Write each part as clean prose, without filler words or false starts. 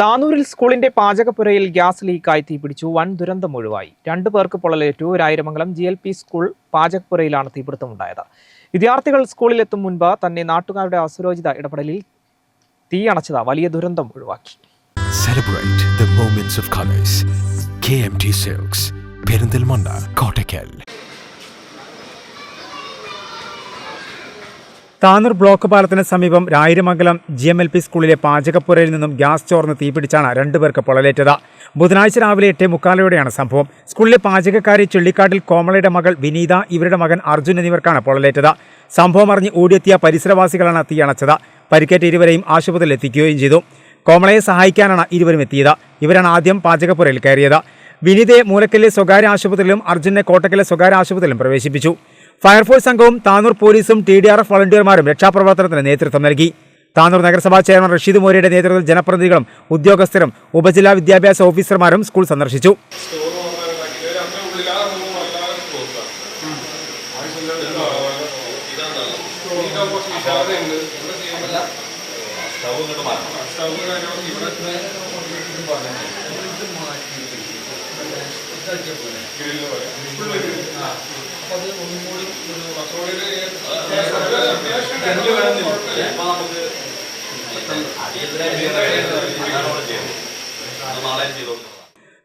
താനൂരിൽ സ്കൂളിന്റെ പാചകപ്പുരയിൽ ഗ്യാസ് ലീക്കായി തീപിടിച്ചു. വൻ ദുരന്തം ഒഴിവായി. 2 പേർക്ക് പൊള്ളലേറ്റു. രായിരമംഗലം GLP സ്കൂൾ പാചകപ്പുരയിലാണ് തീപിടുത്തമുണ്ടായത്. വിദ്യാർത്ഥികൾ സ്കൂളിലെത്തും മുൻപ് തന്നെ നാട്ടുകാരുടെ അസുരക്ഷിത ഇടപെടലിൽ തീയണച്ചത് വലിയ ദുരന്തം ഒഴിവാക്കി. Celebrate the moments of colors. KMT Silks, Perinthalmanna, Kottakkal. Tanur block പാലത്തിന് സമീപം രായിരമംഗലം GMLP സ്കൂളിലെ പാചകപ്പുരയിൽ നിന്നും ഗ്യാസ് ചോർന്ന് തീപിടിച്ചാണ് 2 പേർക്ക് പൊള്ളലേറ്റത്. ബുധനാഴ്ച രാവിലെ 8:45 സ്സംഭവം. സ്കൂളിലെ പാചകക്കാരി ചുള്ളിക്കാട്ടിൽ കോമളയുടെ മകൾ വിനീത, ഇവരുടെ മകൻ അർജുൻ എന്നിവർക്കാണ് പൊള്ളലേറ്റത്. സംഭവം അറിഞ്ഞ് ഓടിയെത്തിയ പരിസരവാസികളാണ് തീയണച്ചത്. പരിക്കേറ്റ ഇരുവരെയും ആശുപത്രിയിൽ എത്തിക്കുകയും ചെയ്തു. കോമളയെ സഹായിക്കാനാണ് ഇരുവരും എത്തിയത്. ഇവരാണ് ആദ്യം പാചകപ്പുരയിൽ കയറിയത്. വിനീതയെ മൂലക്കലിലെ സ്വകാര്യ ആശുപത്രിയിലും അർജുനെ കോട്ടക്കലിലെ സ്വകാര്യ ആശുപത്രിയിലും പ്രവേശിപ്പിച്ചു. ഫയർഫോഴ്സ് സംഘവും താനൂർ പോലീസും TDRF വളണ്ടിയർമാരും രക്ഷാപ്രവർത്തനത്തിന് നേതൃത്വം നൽകി. താനൂർ നഗരസഭാ ചെയർമാൻ റഷീദ് മോരിയുടെ നേതൃത്വത്തിൽ ജനപ്രതിനിധികളും ഉദ്യോഗസ്ഥരും ഉപജില്ലാ വിദ്യാഭ്യാസ ഓഫീസർമാരും സ്കൂൾ സന്ദർശിച്ചു.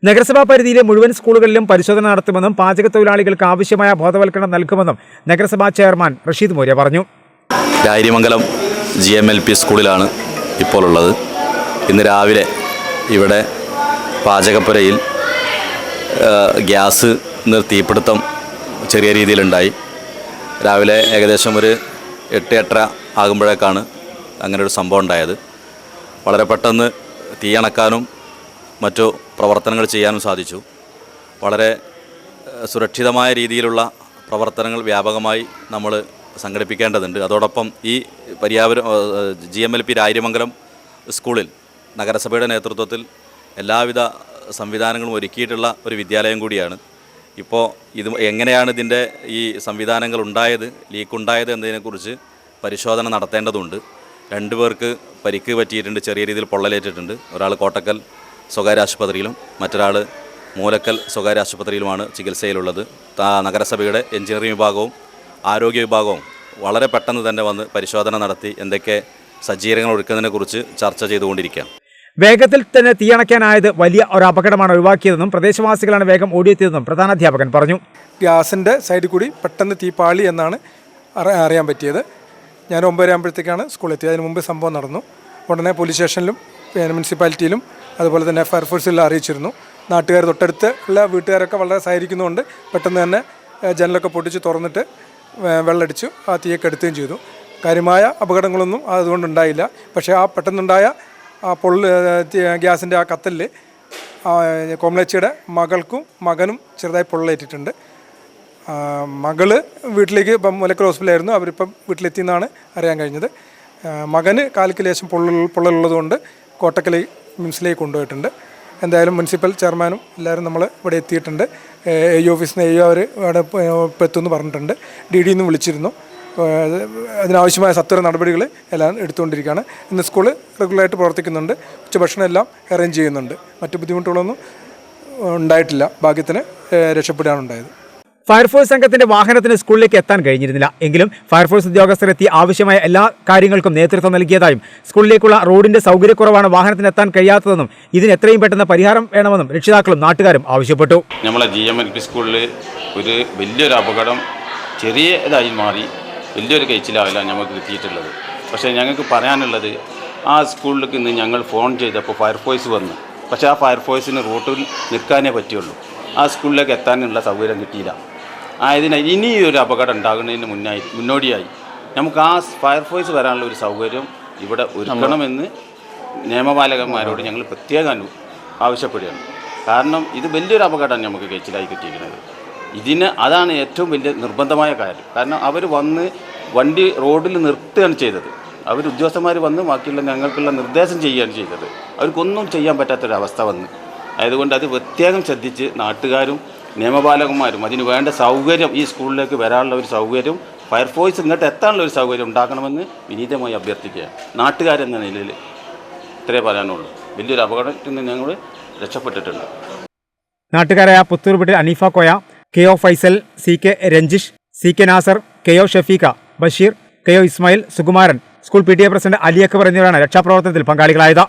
നഗരസഭാ പരിധിയിലെ മുഴുവൻ സ്കൂളുകളിലും പരിശോധന നടത്തുമെന്നും പാചക തൊഴിലാളികൾക്ക് ആവശ്യമായ ബോധവൽക്കരണം നൽകുമെന്നും നഗരസഭാ ചെയർമാൻ റഷീദ് മോര്യ പറഞ്ഞു. രായിരമംഗലം GMLP സ്കൂളിലാണ് ഇപ്പോൾ ഉള്ളത്. ഇന്ന് രാവിലെ ഇവിടെ പാചകപ്പുരയിൽ ഗ്യാസ് തീപിടുത്തം ചെറിയ രീതിയിലുണ്ടായി. രാവിലെ ഏകദേശം ഒരു 8-8:30 ആകുമ്പോഴേക്കാണ് അങ്ങനെ ഒരു സംഭവം ഉണ്ടായത്. വളരെ പെട്ടെന്ന് തീയണക്കാനും മറ്റു പ്രവർത്തനങ്ങൾ ചെയ്യാനും സാധിച്ചു. വളരെ സുരക്ഷിതമായ രീതിയിലുള്ള പ്രവർത്തനങ്ങൾ വ്യാപകമായി നമ്മൾ സംഘടിപ്പിക്കേണ്ടതുണ്ട്. അതോടൊപ്പം ഈ GMLP രായിരമംഗലം സ്കൂളിൽ നഗരസഭയുടെ നേതൃത്വത്തിൽ എല്ലാവിധ സംവിധാനങ്ങളും ഒരുക്കിയിട്ടുള്ള ഒരു വിദ്യാലയം കൂടിയാണ്. ഇപ്പോൾ ഇത് എങ്ങനെയാണ് ഇതിൻ്റെ ഈ സംവിധാനങ്ങൾ ഉണ്ടായത്, ലീക്കുണ്ടായത് എന്നതിനെക്കുറിച്ച് പരിശോധന നടത്തേണ്ടതുണ്ട്. 2 പേർക്ക് പരിക്ക് പറ്റിയിട്ടുണ്ട്, ചെറിയ രീതിയിൽ പൊള്ളലേറ്റിട്ടുണ്ട്. ഒരാൾ കോട്ടക്കൽ സ്വകാര്യ ആശുപത്രിയിലും മറ്റൊരാൾ മൂലക്കൽ സ്വകാര്യ ആശുപത്രിയിലുമാണ് ചികിത്സയിലുള്ളത്. നഗരസഭയുടെ എഞ്ചിനീയറിംഗ് വിഭാഗവും ആരോഗ്യ വിഭാഗവും വളരെ പെട്ടെന്ന് തന്നെ വന്ന് പരിശോധന നടത്തി എന്തൊക്കെ സജ്ജീകരണങ്ങൾ ഒരുക്കുന്നതിനെക്കുറിച്ച് ചർച്ച ചെയ്തുകൊണ്ടിരിക്കുകയാണ്. വേഗത്തിൽ തന്നെ തീയണയ്ക്കാനായത് വലിയ ഒരു അപകടമാണ് ഒഴിവാക്കിയതെന്നും പ്രദേശവാസികളാണ് വേഗം ഓടിയെത്തിയതെന്നും പ്രധാനാധ്യാപകൻ പറഞ്ഞു. ഗ്യാസിൻ്റെ സൈഡിൽ കൂടി പെട്ടെന്ന് തീപ്പാളി എന്നാണ് അറിയാൻ പറ്റിയത്. ഞാൻ 9 ആകുമ്പോഴത്തേക്കാണ് സ്കൂളിൽ എത്തിയത്. അതിന് മുമ്പ് സംഭവം നടന്നു. ഉടനെ പോലീസ് സ്റ്റേഷനിലും മുനിസിപ്പാലിറ്റിയിലും അതുപോലെ തന്നെ ഫയർഫോഴ്സിലും അറിയിച്ചിരുന്നു. നാട്ടുകാർ തൊട്ടടുത്ത് ഉള്ള വീട്ടുകാരൊക്കെ വളരെ സഹകരിക്കുന്നതുകൊണ്ട് പെട്ടെന്ന് തന്നെ ജനലൊക്കെ പൊട്ടിച്ച് തുറന്നിട്ട് വെള്ളമടിച്ചു ആ തീയൊക്കെ എടുക്കുകയും ചെയ്തു. കാര്യമായ അപകടങ്ങളൊന്നും അതുകൊണ്ടുണ്ടായില്ല. പക്ഷേ ആ പെട്ടെന്നുണ്ടായ ആ ഗ്യാസിൻ്റെ ആ കത്തലിൽ കോമളച്ചിയുടെ മകൾക്കും മകനും ചെറുതായി പൊള്ളലേറ്റിട്ടുണ്ട്. മകള് വീട്ടിലേക്ക് ഇപ്പം മൂലക്കൽ ഹോസ്പിറ്റലായിരുന്നു. അവരിപ്പം വീട്ടിലെത്തിയെന്നാണ് അറിയാൻ കഴിഞ്ഞത്. മകന് കാലിക്ക് ലേശം പൊള്ളലുള്ളതുകൊണ്ട് കോട്ടക്കൽ മിംസിലേക്ക് കൊണ്ടുപോയിട്ടുണ്ട്. എന്തായാലും മുനിസിപ്പൽ ചെയർമാനും എല്ലാവരും നമ്മൾ ഇവിടെ എത്തിയിട്ടുണ്ട്. AE ഓഫീസിൽ നിന്ന് അവർ അവിടെ എത്തുമെന്ന് പറഞ്ഞിട്ടുണ്ട്. DD നിന്ന് വിളിച്ചിരുന്നു. അതിനാവശ്യമായ സത്വര നടപടികൾ എല്ലാം എടുത്തുകൊണ്ടിരിക്കുകയാണ്. ഇന്ന് സ്കൂള് റെഗുലറായിട്ട് പ്രവർത്തിക്കുന്നുണ്ട്. ഉച്ചഭക്ഷണം എല്ലാം അറേഞ്ച് ചെയ്യുന്നുണ്ട്. മറ്റു ബുദ്ധിമുട്ടുകളൊന്നും ഉണ്ടായിട്ടില്ല. ഭാഗ്യത്തിന് രക്ഷപ്പെടുകയാണുണ്ടായത്. ഫയർഫോഴ്സ് സംഘത്തിന്റെ വാഹനത്തിന് സ്കൂളിലേക്ക് എത്താൻ കഴിഞ്ഞിരുന്നില്ല. എങ്കിലും ഫയർഫോഴ്സ് ഉദ്യോഗസ്ഥരെത്തി ആവശ്യമായ എല്ലാ കാര്യങ്ങൾക്കും നേതൃത്വം നൽകിയതായും സ്കൂളിലേക്കുള്ള റോഡിന്റെ സൗകര്യക്കുറവാണ് വാഹനത്തിന് എത്താൻ കഴിയാത്തതെന്നും ഇതിന് എത്രയും പെട്ടെന്ന് പരിഹാരം വേണമെന്നും രക്ഷിതാക്കളും നാട്ടുകാരും ആവശ്യപ്പെട്ടു. നമ്മളെ GMLP സ്കൂളിൽ ഒരു വലിയൊരു അപകടം ചെറിയതായി മാറി വലിയൊരു കഴിച്ചിലാവില്ല ഞങ്ങൾക്ക് എത്തിയിട്ടുള്ളത്. പക്ഷേ ഞങ്ങൾക്ക് പറയാനുള്ളത് ആ സ്കൂളിലേക്ക് ഇന്ന് ഞങ്ങൾ ഫോൺ ചെയ്തപ്പോൾ ഫയർഫോഴ്സ് വന്നു. പക്ഷേ ആ ഫയർഫോഴ്സിന് റൂട്ടിൽ നിൽക്കാനേ പറ്റുള്ളൂ. ആ സ്കൂളിലേക്ക് എത്താനുള്ള സൗകര്യം കിട്ടിയില്ല. ആയതിനാൽ ഇനിയൊരു അപകടം ഉണ്ടാകുന്നതിന് മുന്നോടിയായി നമുക്ക് ആ ഫയർഫോഴ്സ് വരാനുള്ള ഒരു സൗകര്യം ഇവിടെ ഒരുക്കണമെന്ന് നിയമപാലകന്മാരോട് ഞങ്ങൾ പ്രത്യേകം ആവശ്യപ്പെടുകയാണ്. കാരണം ഇത് വലിയൊരു അപകടം നമുക്ക് കഴിച്ചിലായി കിട്ടിയിരിക്കുന്നത്. അതാണ് ഏറ്റവും വലിയ നിർബന്ധമായ കാര്യം. കാരണം അവർ വന്ന് വണ്ടി റോഡിൽ നിർത്തുകയാണ് ചെയ്തത്. ഉദ്യോഗസ്ഥന്മാർ വന്ന് ബാക്കിയുള്ള ഞങ്ങൾക്കുള്ള നിർദ്ദേശം ചെയ്യുകയാണ് ചെയ്തത്. അവർക്കൊന്നും ചെയ്യാൻ പറ്റാത്തൊരവസ്ഥ വന്ന് അതുകൊണ്ട് അത് പ്രത്യേകം ശ്രദ്ധിച്ച് നാട്ടുകാരും നിയമപാലകന്മാരും അതിന് വേണ്ട സൗകര്യം ഈ സ്കൂളിലേക്ക് വരാനുള്ള ഒരു സൗകര്യം ഫയർഫോഴ്സ് ഇങ്ങോട്ട് എത്താനുള്ള ഒരു സൗകര്യം ഉണ്ടാക്കണമെന്ന് വിനീതമായി അഭ്യർത്ഥിക്കുക. നാട്ടുകാരെന്ന നിലയിൽ ഇത്രേ പറയാനുള്ളൂ. വലിയൊരു അപകടത്തിൽ നിന്ന് ഞങ്ങൾ രക്ഷപ്പെട്ടിട്ടുണ്ട്. നാട്ടുകാരായ പുത്തൂർ വീട്ടിൽ Aneefa Koya, KO Faisal, CK Ranjish, CK Nasar, KO Shafeekha, Basheer, KO Ismail, Sukumaran, school PTA president Ali Akbar എന്നിവരാണ് രക്ഷാപ്രവർത്തനത്തിൽ പങ്കാളികളായത്.